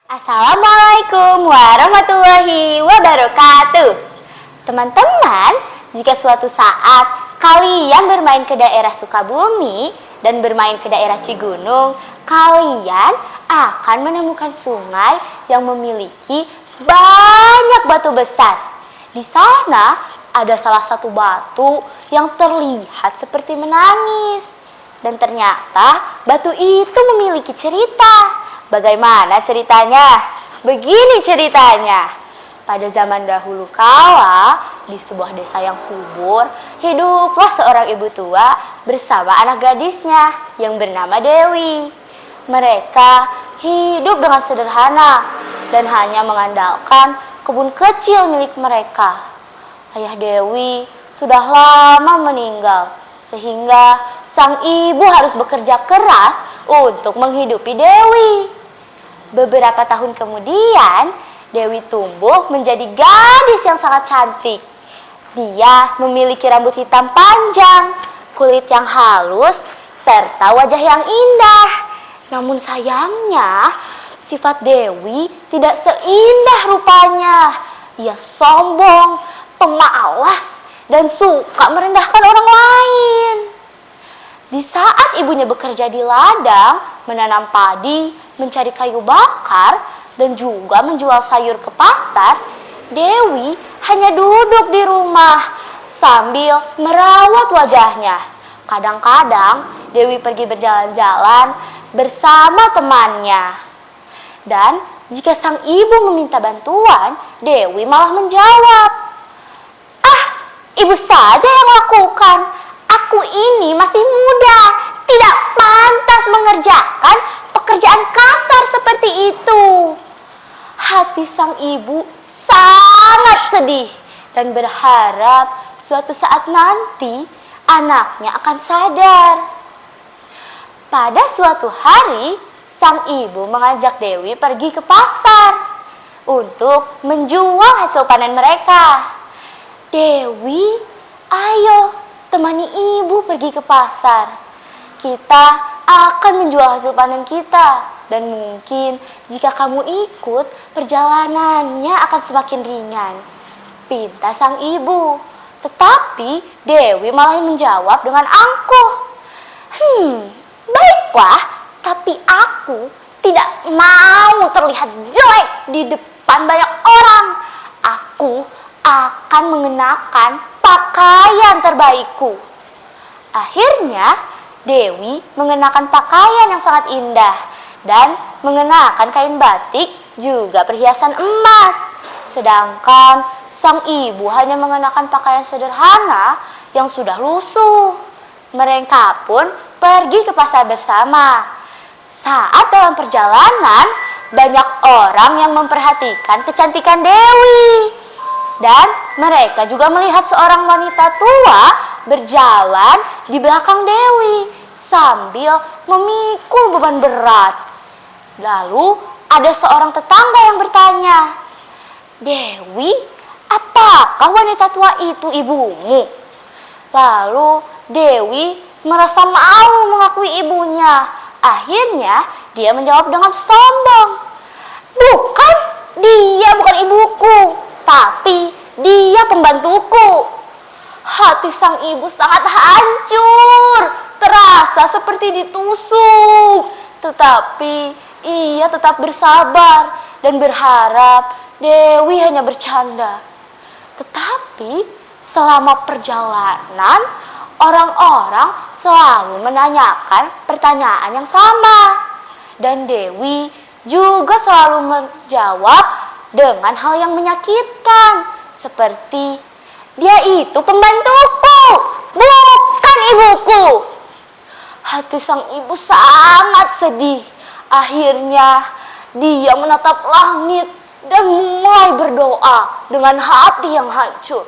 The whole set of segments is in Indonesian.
Assalamualaikum warahmatullahi wabarakatuh. Teman-teman, jika suatu saat kalian bermain ke daerah Sukabumi dan bermain ke daerah Cigunung, kalian akan menemukan sungai yang memiliki banyak batu besar. Di sana ada salah satu batu yang terlihat seperti menangis. Dan ternyata batu itu memiliki cerita. Bagaimana ceritanya? Begini ceritanya. Pada zaman dahulu kala, di sebuah desa yang subur, hiduplah seorang ibu tua bersama anak gadisnya yang bernama Dewi. Mereka hidup dengan sederhana dan hanya mengandalkan kebun kecil milik mereka. Ayah Dewi sudah lama meninggal, sehingga sang ibu harus bekerja keras untuk menghidupi Dewi. Beberapa tahun kemudian, Dewi tumbuh menjadi gadis yang sangat cantik. Dia memiliki rambut hitam panjang, kulit yang halus, serta wajah yang indah. Namun sayangnya, sifat Dewi tidak seindah rupanya. Ia sombong, pemalas, dan suka merendahkan orang lain. Di saat ibunya bekerja di ladang, menanam padi, mencari kayu bakar, dan juga menjual sayur ke pasar, Dewi hanya duduk di rumah sambil merawat wajahnya. Kadang-kadang Dewi pergi berjalan-jalan bersama temannya. Dan jika sang ibu meminta bantuan, Dewi malah menjawab, "Ah, ibu saja yang lakukan. Aku ini masih muda, tidak pantas mengerjakan pekerjaan kasar seperti itu." Hati sang ibu sangat sedih dan berharap suatu saat nanti anaknya akan sadar. Pada suatu hari, sang ibu mengajak Dewi pergi ke pasar untuk menjual hasil panen mereka. "Dewi, ayo temani ibu pergi ke pasar. Kita akan menjual hasil panen kita. Dan mungkin jika kamu ikut, perjalanannya akan semakin ringan," pinta sang ibu. Tetapi Dewi malah menjawab dengan angkuh, "Baiklah, tapi aku tidak mau terlihat jelek di depan banyak orang. Aku akan mengenakan pakaian terbaikku." Akhirnya Dewi mengenakan pakaian yang sangat indah dan mengenakan kain batik juga perhiasan emas. Sedangkan sang ibu hanya mengenakan pakaian sederhana yang sudah lusuh. Mereka pun pergi ke pasar bersama. Saat dalam perjalanan, banyak orang yang memperhatikan kecantikan Dewi. Dan mereka juga melihat seorang wanita tua berjalan di belakang Dewi sambil memikul beban berat. Lalu ada seorang tetangga yang bertanya, "Dewi, apakah wanita tua itu ibumu?" Lalu Dewi merasa malu mengakui ibunya. Akhirnya dia menjawab dengan sombong, "Bukan, dia bukan ibuku, tapi dia pembantuku." Hati sang ibu sangat hancur, terasa seperti ditusuk. Tetapi ia tetap bersabar dan berharap Dewi hanya bercanda. Tetapi selama perjalanan, orang-orang selalu menanyakan pertanyaan yang sama. Dan Dewi juga selalu menjawab dengan hal yang menyakitkan. Seperti, "Dia itu pembantuku, bukan ibuku." Hati sang ibu sangat sedih. Akhirnya dia menatap langit dan mulai berdoa dengan hati yang hancur.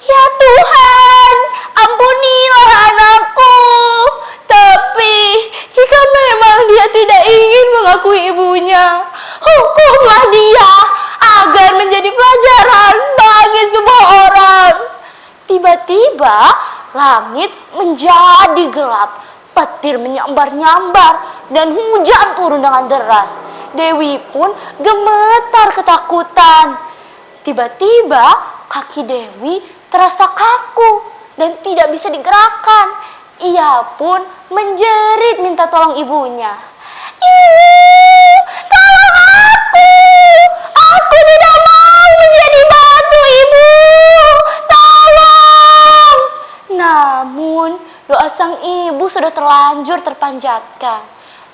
"Ya Tuhan, ampunilah anakku. Tapi jika memang dia tidak ingin mengakui ibunya, hukumlah dia agar menjadi pelajaran bagi semua orang." Tiba-tiba langit menjadi gelap, petir menyambar-nyambar, dan hujan turun dengan deras. Dewi pun gemetar ketakutan. Tiba-tiba kaki Dewi terasa kaku dan tidak bisa digerakkan. Ia pun menjerit minta tolong ibunya. Ibu, tolong aku! Aku tidak mau menjadi batu, Ibu! Tolong! Namun, doa sang ibu sudah terlanjur terpanjatkan.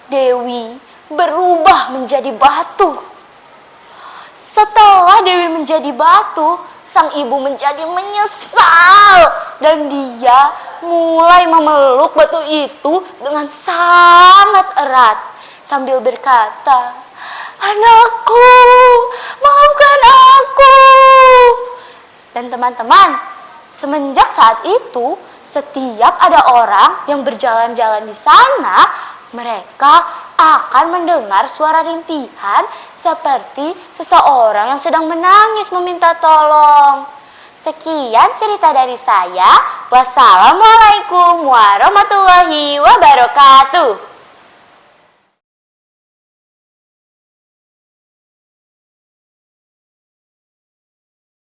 Dewi berubah menjadi batu. Setelah Dewi menjadi batu, sang ibu menjadi menyesal dan dia mulai memeluk batu itu dengan sangat erat sambil berkata, "Anakku, maafkan aku." Dan teman-teman, semenjak saat itu, setiap ada orang yang berjalan-jalan di sana, mereka akan mendengar suara rintihan seperti seseorang yang sedang menangis meminta tolong. Sekian cerita dari saya. Wassalamualaikum warahmatullahi wabarakatuh.